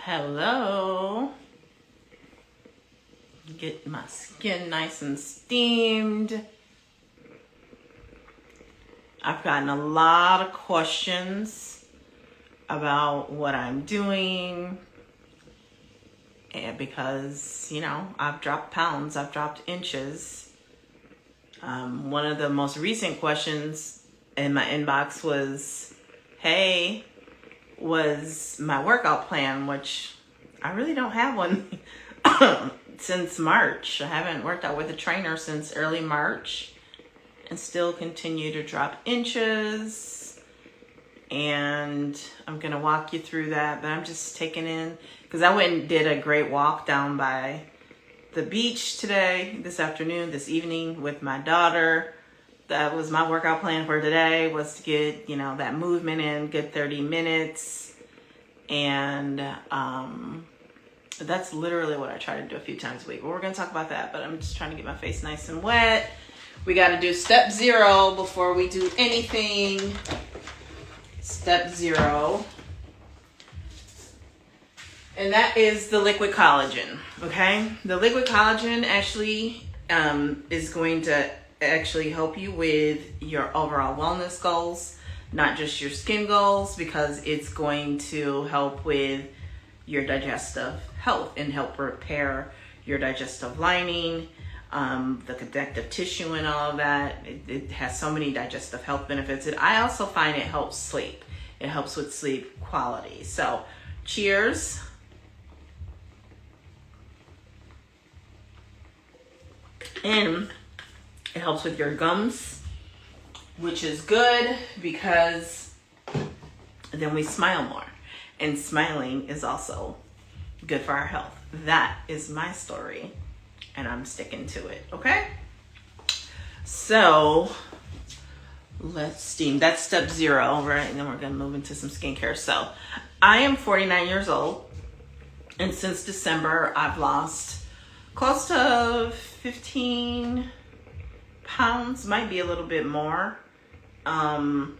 Hello. Get my skin nice and steamed. I've gotten a lot of questions about what I'm doing. And because, I've dropped pounds, I've dropped inches. One of the most recent questions in my inbox was, hey, was my workout plan, which I really don't have one since March. I haven't worked out with a trainer since early March and still continue to drop inches. And I'm going to walk you through that, but I'm just taking in, because I went and did a great walk down by the beach this evening with my daughter. That was my workout plan for today, was to get, that movement in, good 30 minutes. And that's literally what I try to do a few times a week. Well, we're going to talk about that, but I'm just trying to get my face nice and wet. We got to do step 0 before we do anything. Step 0. And that is the liquid collagen, okay? The liquid collagen actually is going to actually help you with your overall wellness goals, not just your skin goals, because it's going to help with your digestive health and help repair your digestive lining, the connective tissue and all of that. It has so many digestive health benefits. I also find it helps sleep. It helps with sleep quality. So cheers. And it helps with your gums, which is good because then we smile more. And smiling is also good for our health. That is my story, and I'm sticking to it, okay? So let's steam. That's step 0, right? And then we're going to move into some skincare. So I am 49 years old, and since December, I've lost close to 15 pounds, might be a little bit more, and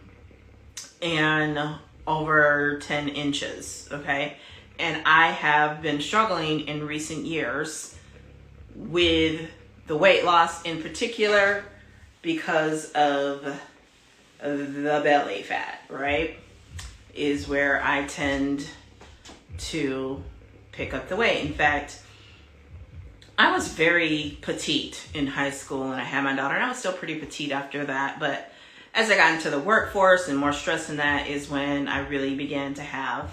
over 10 inches, okay? And I have been struggling in recent years with the weight loss in particular because of the belly fat, right? Is where I tend to pick up the weight. In fact, I was very petite in high school and I had my daughter, and I was still pretty petite after that. But as I got into the workforce and more stress in that is when I really began to have,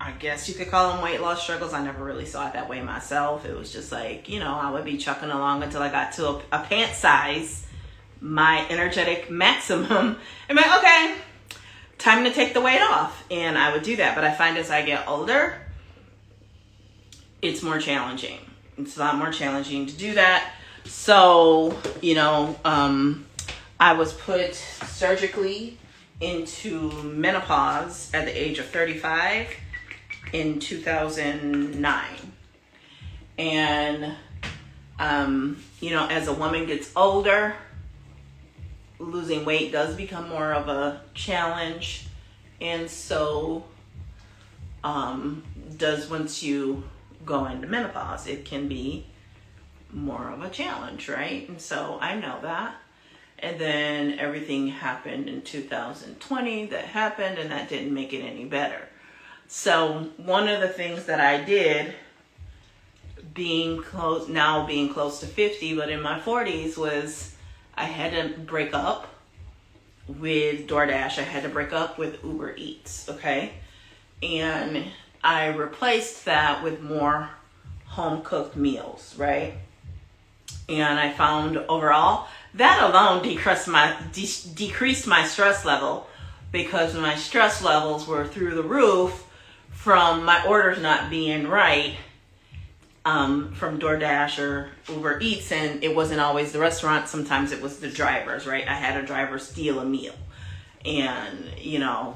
I guess you could call them weight loss struggles. I never really saw it that way myself. It was just like, I would be chucking along until I got to a pant size, my energetic maximum. I'm like, okay, time to take the weight off. And I would do that. But I find as I get older, it's more challenging. It's a lot more challenging to do that. So, I was put surgically into menopause at the age of 35 in 2009. And, as a woman gets older, losing weight does become more of a challenge. And so does once you go into menopause. It can be more of a challenge, right? And so I know that. And then everything happened in 2020 that happened, and that didn't make it any better. So one of the things that I did, being close to 50, but in my 40s, was I had to break up with DoorDash. I had to break up with Uber Eats, okay? And I replaced that with more home-cooked meals, right? And I found overall, that alone decreased my stress level, because my stress levels were through the roof from my orders not being right from DoorDash or Uber Eats. And it wasn't always the restaurant. Sometimes it was the drivers, right? I had a driver steal a meal and,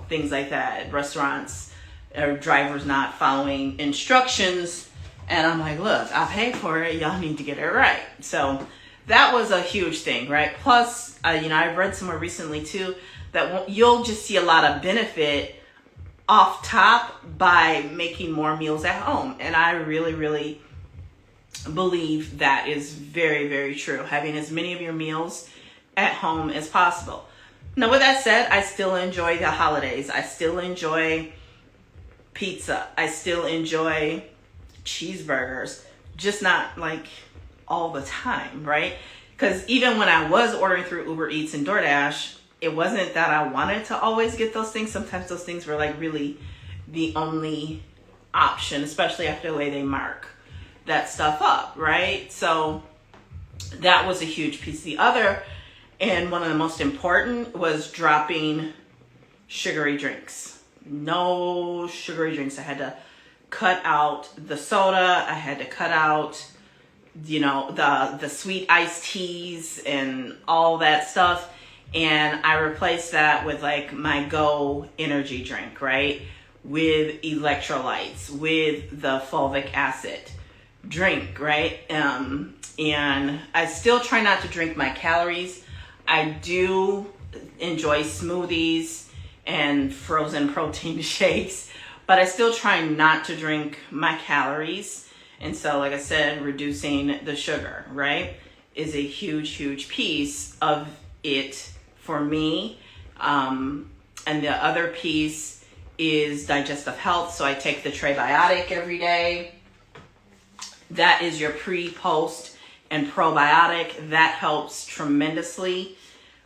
things like that. Restaurants or drivers not following instructions. And I'm like, look, I paid for it. Y'all need to get it right. So that was a huge thing, right? Plus, I've read somewhere recently too that you'll just see a lot of benefit off top by making more meals at home. And I really, really believe that is very, very true. Having as many of your meals at home as possible. Now, with that said, I still enjoy the holidays. I still enjoy pizza. I still enjoy cheeseburgers, just not like all the time, right? Because even when I was ordering through Uber Eats and DoorDash, it wasn't that I wanted to always get those things. Sometimes those things were like really the only option, especially after the way they mark that stuff up, right? So that was a huge piece. The other, and one of the most important, was dropping sugary drinks. No sugary drinks. I had to cut out the soda. I had to cut out, you know, the sweet iced teas and all that stuff. And I replaced that with like my Go energy drink, right? With electrolytes, with the fulvic acid drink, right? And I still try not to drink my calories. I do enjoy smoothies and frozen protein shakes, but I still try not to drink my calories. And so, like I said, reducing the sugar, right, is a huge, huge piece of it for me. And the other piece is digestive health. So I take the Trebiotic every day. That is your pre, post, and probiotic. That helps tremendously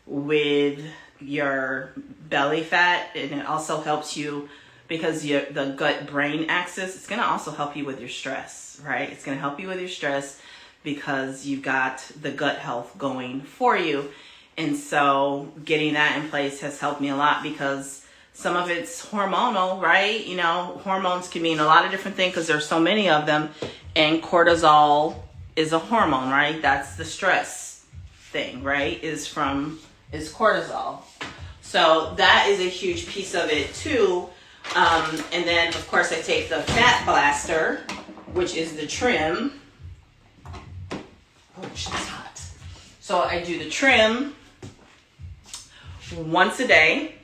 with your belly fat, and it also helps you because the gut-brain axis. It's going to also help you with your stress, right? It's going to help you with your stress because you've got the gut health going for you. And so getting that in place has helped me a lot because some of it's hormonal, right? You know, hormones can mean a lot of different things because there's so many of them. And cortisol is a hormone, right? That's the stress thing, right? Is cortisol. So that is a huge piece of it too. And then of course I take the Fat Blaster, which is the trim. Oh, she's hot. So I do the trim once a day,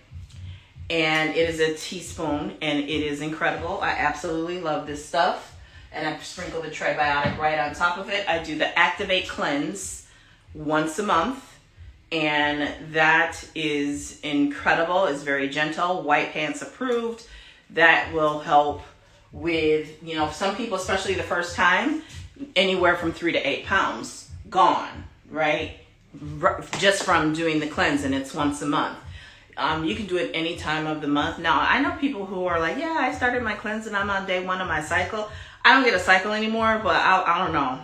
and it is a teaspoon, and it is incredible. I absolutely love this stuff. And I sprinkle the Trebiotic right on top of it. I do the Activate Cleanse once a month, and that is incredible. It's very gentle, White Pants approved. That will help with, you know, some people, especially the first time, anywhere from 3 to 8 pounds gone, right? Just from doing the cleanse, and it's once a month. You can do it any time of the month. Now, I know people who are like, yeah, I started my cleanse and I'm on day 1 of my cycle. I don't get a cycle anymore, but I don't know.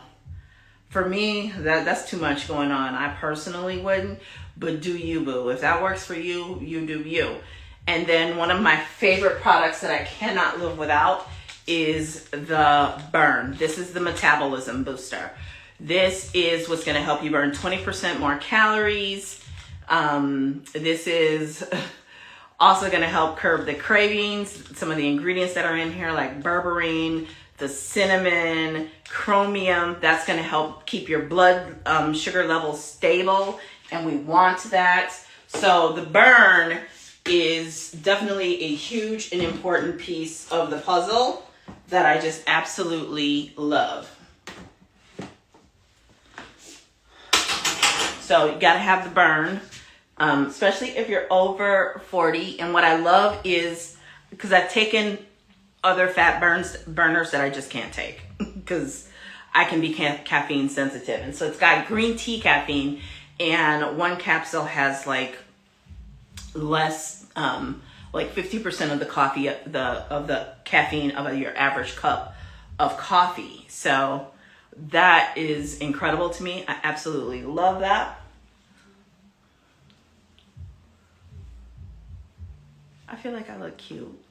For me, that's too much going on. I personally wouldn't, but do you, boo. If that works for you, you do you. And then one of my favorite products that I cannot live without is the Burn. This is the Metabolism Booster. This is what's going to help you burn 20% more calories. This is also going to help curb the cravings. Some of the ingredients that are in here, like berberine, the cinnamon, chromium, that's going to help keep your blood sugar levels stable, and we want that. So the Burn is definitely a huge and important piece of the puzzle that I just absolutely love. So you got to have the Burn, especially if you're over 40. And what I love is, because I've taken other fat burners that I just can't take because I can be caffeine sensitive. And so it's got green tea caffeine, and one capsule has like less, like 50% of the coffee, of the caffeine of your average cup of coffee. So that is incredible to me. I absolutely love that. I feel like I look cute.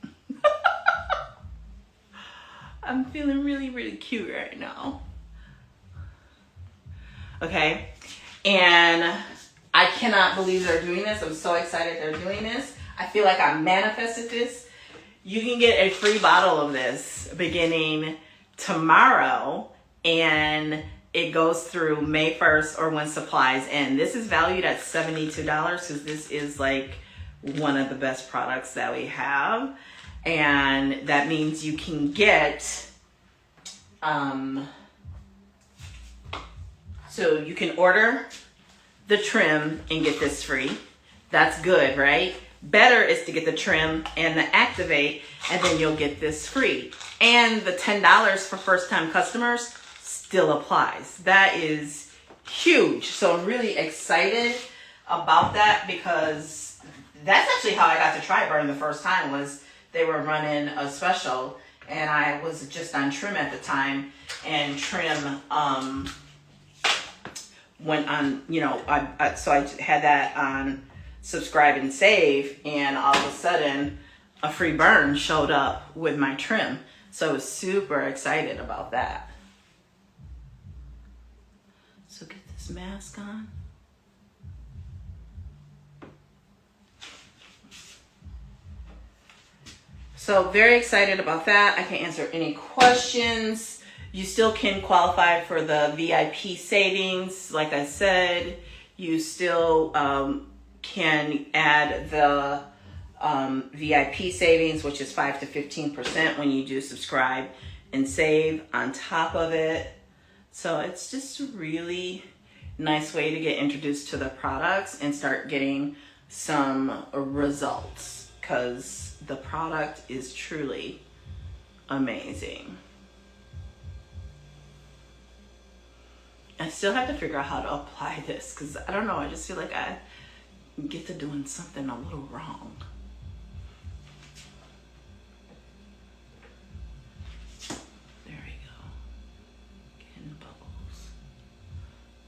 I'm feeling really, really cute right now. Okay. And I cannot believe they're doing this. I'm so excited they're doing this. I feel like I manifested this. You can get a free bottle of this beginning tomorrow, and it goes through May 1st or when supplies end. This is valued at $72 because this is like one of the best products that we have. And that means you can get, so you can order the trim and get this free. That's good, right? Better is to get the trim and the activate, and then you'll get this free. And the $10 for first-time customers still applies. That is huge. So I'm really excited about that, because that's actually how I got to Tri-Burn the first time. Was they were running a special, and I was just on trim at the time, and trim went on, you know, so I had that on subscribe and save, and all of a sudden a free burn showed up with my trim. So I was super excited about that. So get this mask on. So very excited about that. I can answer any questions. You still can qualify for the VIP savings. Like I said, you still can add the VIP savings, which is 5 to 15% when you do subscribe and save on top of it. So it's just a really nice way to get introduced to the products and start getting some results, because the product is truly amazing. I still have to figure out how to apply this, because I don't know, I just feel like I get to doing something a little wrong. There we go. Getting bubbles.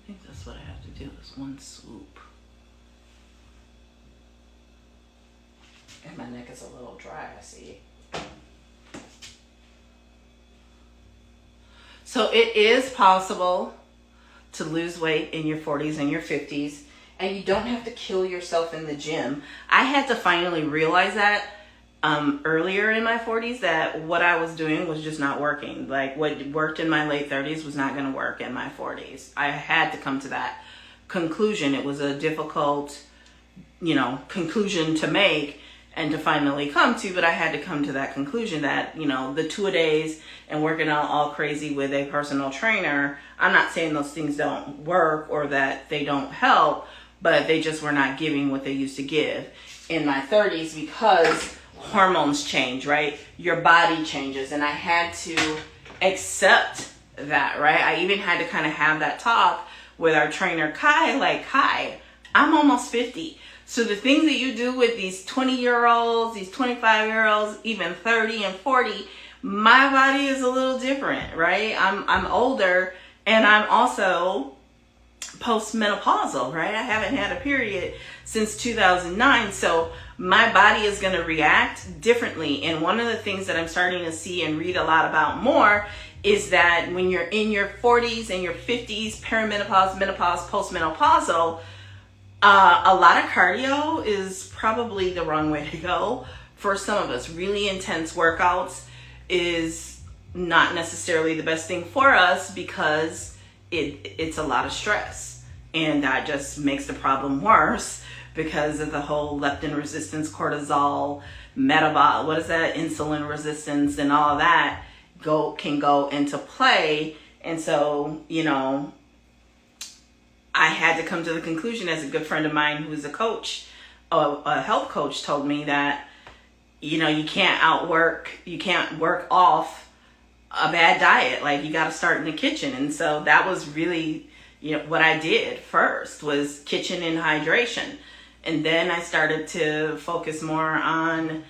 I think that's what I have to do, is one swoop. And my neck is a little dry, I see. So it is possible to lose weight in your 40s and your 50s, and you don't have to kill yourself in the gym. I had to finally realize that earlier in my 40s, that what I was doing was just not working. Like what worked in my late 30s was not going to work in my 40s. I had to come to that conclusion. It was a difficult, you know, conclusion to make and to finally come to, but I had to come to that conclusion that, you know, the 2-a-days and working out all crazy with a personal trainer, I'm not saying those things don't work or that they don't help, but they just were not giving what they used to give in my 30s, because hormones change, right? Your body changes, and I had to accept that, right? I even had to kind of have that talk with our trainer, Kai, like, Kai, I'm almost 50. So the things that you do with these 20-year-olds, these 25-year-olds, even 30 and 40, my body is a little different, right? I'm older, and I'm also postmenopausal, right? I haven't had a period since 2009, so my body is going to react differently. And one of the things that I'm starting to see and read a lot about more is that when you're in your 40s and your 50s, perimenopause, menopause, postmenopausal, a lot of cardio is probably the wrong way to go for some of us. Really intense workouts is not necessarily the best thing for us, because it's a lot of stress, and that just makes the problem worse because of the whole leptin resistance, cortisol, insulin resistance, and all that can go into play. And so, you know, I had to come to the conclusion, as a good friend of mine who is a coach, a health coach, told me that, you know, you can't work off a bad diet. Like, you got to start in the kitchen. And so that was really, you know, what I did first was kitchen and hydration. And then I started to focus more on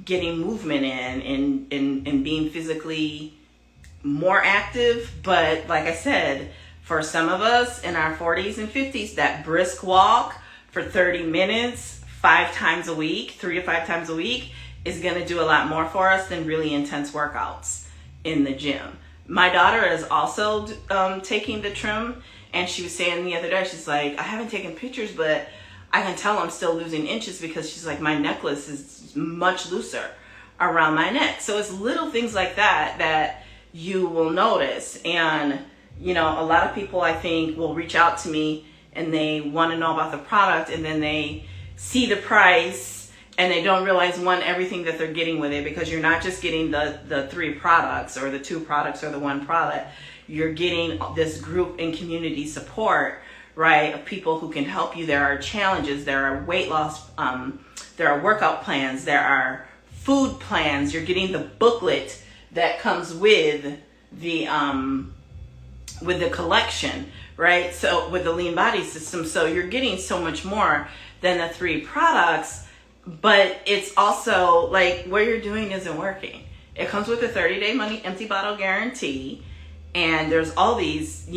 getting movement in and being physically more active. But like I said, for some of us in our 40s and 50s, that brisk walk for 30 minutes, 5 times a week, 3 to 5 times a week, is going to do a lot more for us than really intense workouts in the gym. My daughter is also taking the trim, and she was saying the other day, she's like, I haven't taken pictures, but I can tell I'm still losing inches, because she's like, my necklace is much looser around my neck. So it's little things like that that you will notice. And you know, a lot of people, I think, will reach out to me and they want to know about the product, and then they see the price And they don't realize, one, everything that they're getting with it, because you're not just getting the 3 products or the 2 products or the 1 product. You're getting this group and community support, right, of people who can help you. There are challenges, there are weight loss, there are workout plans, there are food plans. You're getting the booklet that comes with the collection, right? So with the Lean Body System, so you're getting so much more than the 3 products. But it's also like what you're doing isn't working. It comes with a 30-day money empty bottle guarantee. And there's all these,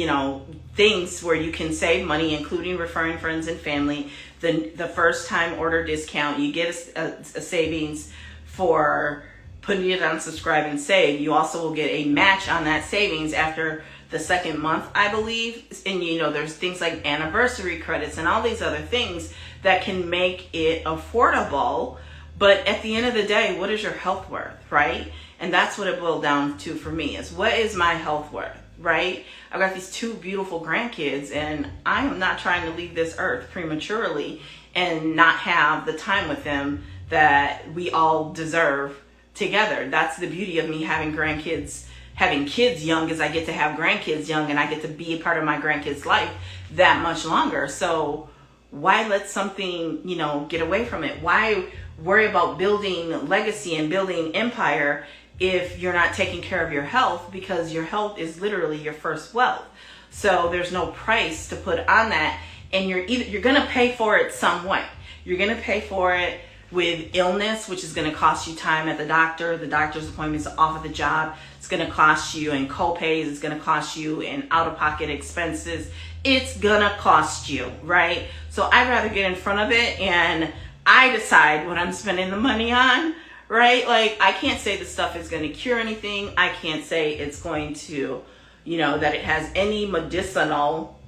things where you can save money, including referring friends and family. The first time order discount, you get a savings for putting it on Subscribe and Save. You also will get a match on that savings after the 2nd month, I believe. And there's things like anniversary credits and all these other things that can make it affordable. But at the end of the day, what is your health worth, right? And that's what it boiled down to for me, is what is my health worth, right? I've got these 2 beautiful grandkids, and I am not trying to leave this earth prematurely and not have the time with them that we all deserve together. That's the beauty of me having grandkids, having kids young, is I get to have grandkids young, and I get to be a part of my grandkids' life that much longer. So why let something, get away from it? Why worry about building legacy and building empire if you're not taking care of your health? Because your health is literally your first wealth. So there's no price to put on that. And you're going to pay for it some way. You're going to pay for it with illness, which is going to cost you time at the doctor. The doctor's appointments off of the job. It's going to cost you in co-pays. It's going to cost you in out-of-pocket expenses. It's going to cost you, right? So I'd rather get in front of it and I decide what I'm spending the money on, right? Like, I can't say this stuff is going to cure anything. I can't say it's going to, that it has any medicinal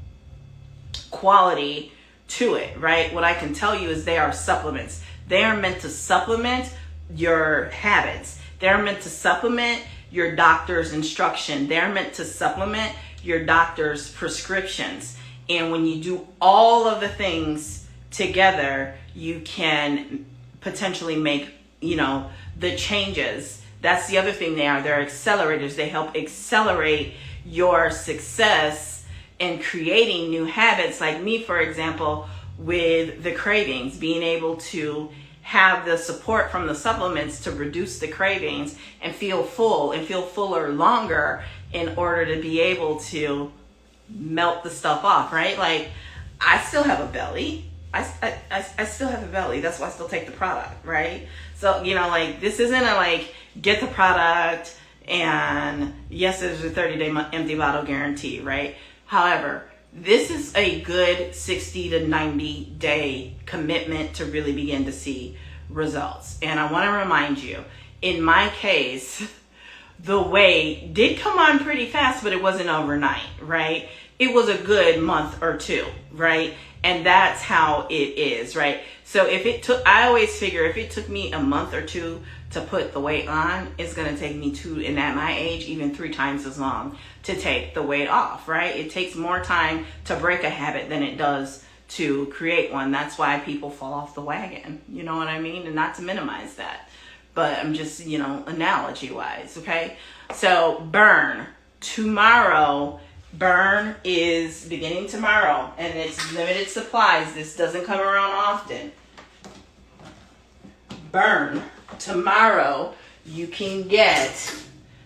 quality to it, right? What I can tell you is they are supplements. They are meant to supplement your habits. They're meant to supplement your doctor's instruction. They're meant to supplement your doctor's prescriptions. And when you do all of the things together, you can potentially make, the changes. That's the other thing they are. They're accelerators. They help accelerate your success in creating new habits. Like me, for example, with the cravings, being able to have the support from the supplements to reduce the cravings and feel full and feel fuller longer in order to be able to melt the stuff off, right? Like, I still have a belly. I still have a belly. That's why I still take the product, right? So, this isn't a get the product and yes, there's a 30-day empty bottle guarantee, right? However, this is a good 60 to 90 day commitment to really begin to see results. And I want to remind you, in my case, the weight did come on pretty fast, but it wasn't overnight, right? It was a good month or 2, right? And that's how it is, right? So I always figure if it took me a month or 2 to put the weight on, it's going to take me 2, and at my age, even 3 times as long to take the weight off, right? It takes more time to break a habit than it does to create one. That's why people fall off the wagon. You know what I mean? And not to minimize that, but I'm just, analogy wise. Okay. So burn tomorrow. Burn is beginning tomorrow, and it's limited supplies. This doesn't come around often. Burn tomorrow. You can get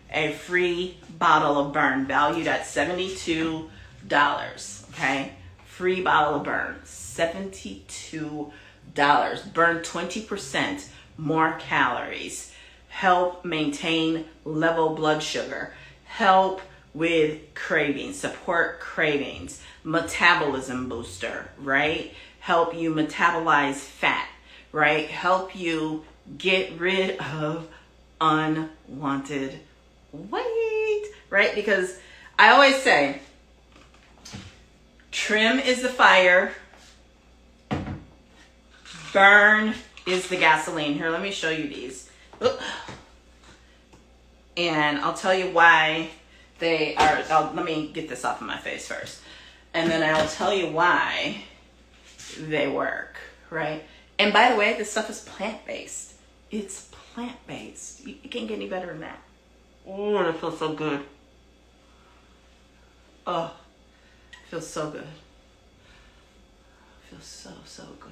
a free bottle of Burn valued at $72. Okay. Free bottle of Burn, $72. Burn 20% more calories. Help maintain level blood sugar. Help with cravings, support cravings. Metabolism Booster, right? Help you metabolize fat, right? Help you get rid of unwanted weight, right? Because I always say, trim is the fire, burn is the gasoline. Here, let me show you these. And I'll tell you why they are. Let me get this off of my face first. And then I'll tell you why they work, right? And by the way, this stuff is plant-based. It's plant-based. You can't get any better than that. Oh, that feels so good. Oh, it feels so good. It feels so, so good.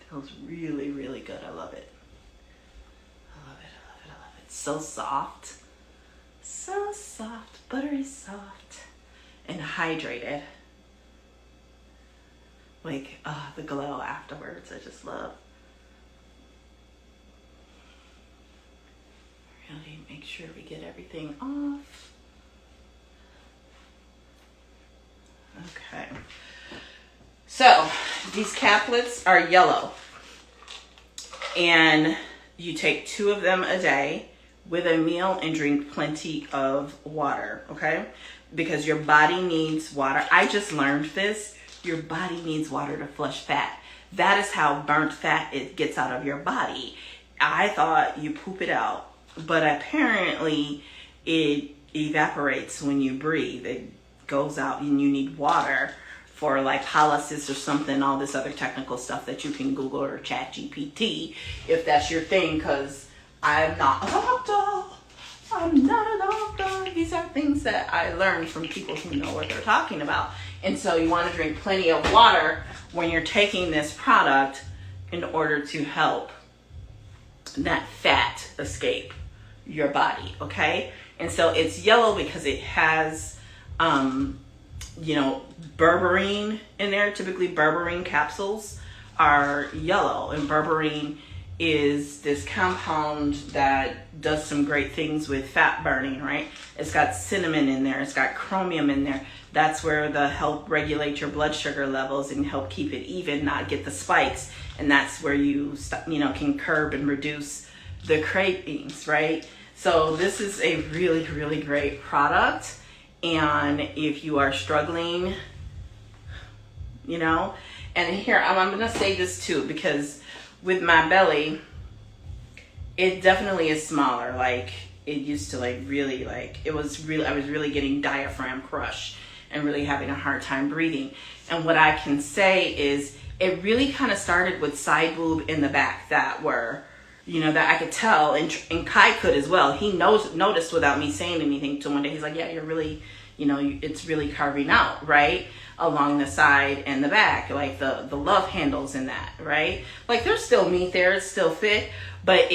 It feels really, really good. I love it. I love it, I love it, I love it. It's so soft. So soft, buttery soft, and hydrated. Like, the glow afterwards, I just love. Really make sure we get everything off. Okay. So, these caplets are yellow. And you take 2 of them a day with a meal and drink plenty of water, okay? Because your body needs water. I just learned this. Your body needs water to flush fat. That is how burnt fat it gets out of your body. I thought you poop it out, but apparently it evaporates when you breathe. It goes out and you need water for lipolysis or something, all this other technical stuff that you can Google or chat GPT if that's your thing, because I'm not a doctor. I'm not a doctor. These are things that I learned from people who know what they're talking about. And so you want to drink plenty of water when you're taking this product in order to help that fat escape your body, okay? And so it's yellow because it has, berberine in there. Typically berberine capsules are yellow, and berberine is this compound that does some great things with fat burning, right? It's got cinnamon in there. It's got chromium in there. That's where the help regulate your blood sugar levels and help keep it even, not get the spikes. And that's where you can curb and reduce the cravings, right? So this is a really, really great product. And if you are struggling, and here, I'm going to say this too, because with my belly, it definitely is smaller. Like it used to I was really getting diaphragm crush and really having a hard time breathing. And what I can say is it really kind of started with side boob in the back that were, that I could tell, and Kai could as well. He noticed without me saying anything to him one day. He's like, yeah, you're really, it's really carving out, right? Along the side and the back, like the love handles in that, right? Like there's still meat there, it's still fit, but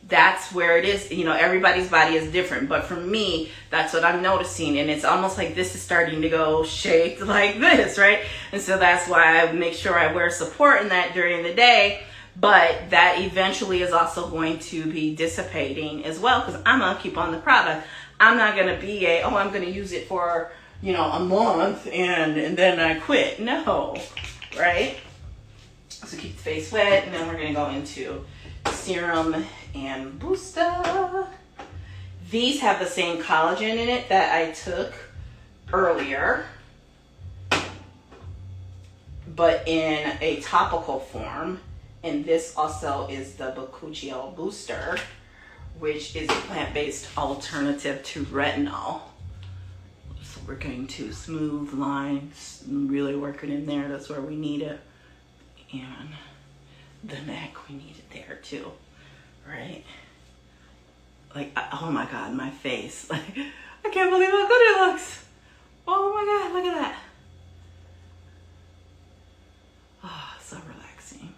that's where it is. Everybody's body is different, but for me, that's what I'm noticing. And it's almost like this is starting to go shaped like this, right? And so that's why I make sure I wear support in that during the day, but that eventually is also going to be dissipating as well, because I'm gonna keep on the product. I'm not gonna be I'm gonna use it for a month and then I quit. No, right? So keep the face wet, and then we're gonna go into serum and booster. These have the same collagen in it that I took earlier, but in a topical form. And this also is the Metabolism Booster, which is a plant-based alternative to retinol. So we're going to smooth lines, really working in there. That's where we need it. And the neck, we need it there too, right? Oh my God, my face. I can't believe how good it looks. Oh my God, look at that. Oh, so relaxing.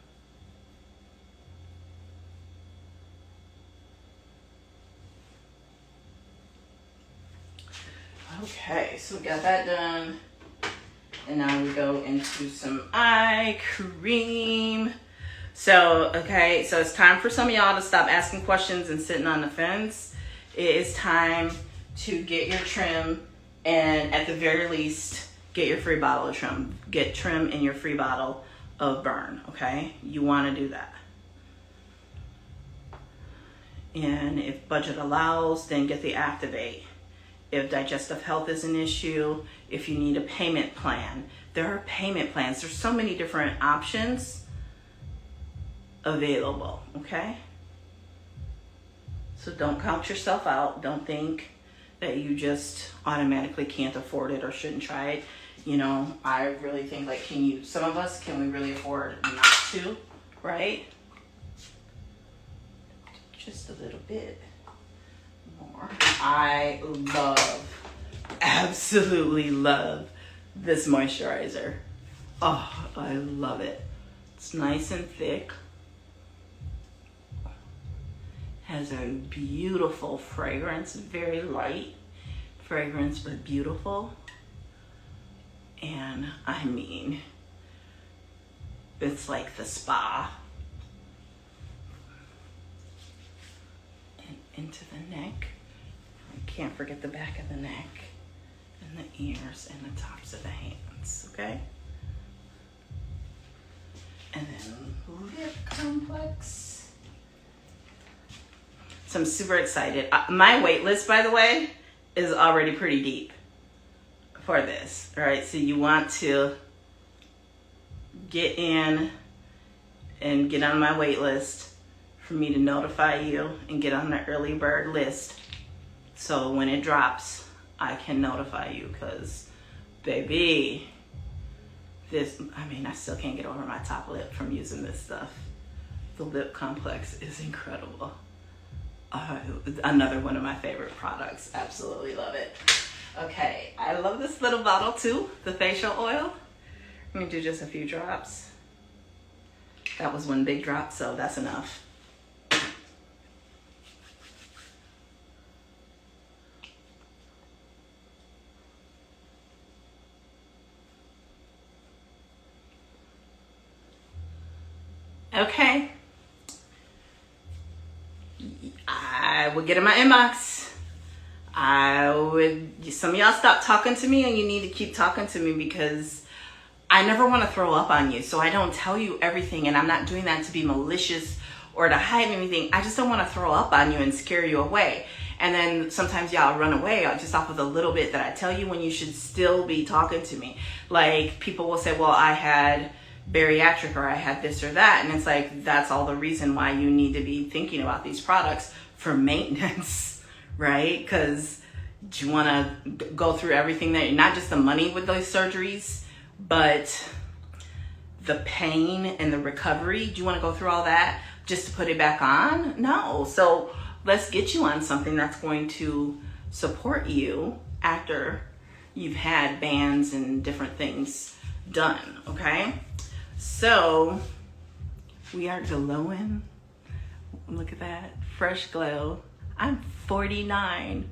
Okay, so we got that done. And now we go into some eye cream. So it's time for some of y'all to stop asking questions and sitting on the fence. It is time to get your trim, and at the very least, get your free bottle of trim. Get trim in your free bottle of burn, okay? You want to do that. And if budget allows, then get the Activate. If digestive health is an issue, if you need a payment plan, there are payment plans. There's so many different options available, okay? So don't count yourself out. Don't think that you just automatically can't afford it or shouldn't try it. You know, I really think like, some of us, can we really afford not to, right? Just a little bit more. I absolutely love this moisturizer. Oh, I love it. It's nice and thick. Has a beautiful fragrance, very light fragrance, but beautiful. And I mean, it's like the spa. And into the neck. I can't forget the back of the neck and the ears and the tops of the hands, okay? And then lip complex. So I'm super excited. My wait list, by the way, is already pretty deep for this. All right, so you want to get in and get on my wait list for me to notify you and get on the early bird list. So when it drops, I can notify you, because baby, I still can't get over my top lip from using this stuff. The lip complex is incredible. Another one of my favorite products. Absolutely love it. Okay, I love this little bottle too, the facial oil. I'm gonna do just a few drops. That was one big drop, so that's enough. Okay. I would get in my inbox. Some of y'all stop talking to me, and you need to keep talking to me, because I never want to throw up on you. So I don't tell you everything, and I'm not doing that to be malicious or to hide anything. I just don't want to throw up on you and scare you away. And then sometimes y'all run away just off of the little bit that I tell you, when you should still be talking to me. Like, people will say, well, I had bariatric, or I had this or that. And it's like, that's all the reason why you need to be thinking about these products for maintenance, right? Because you want to go through everything, that not just the money with those surgeries, but the pain and the recovery. Do you want to go through all that just to put it back on? No. So let's get you on something that's going to support you after you've had bands and different things done, okay? So we are glowing. Look at that, fresh glow. I'm 49.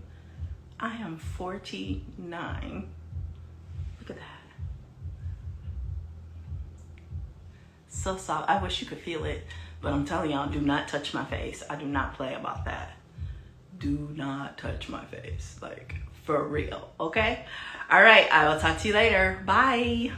I am 49. Look at that. So soft. I wish you could feel it, but I'm telling y'all, do not touch my face. I do not play about that. Do not touch my face, like for real, okay? All right, I will talk to you later. Bye.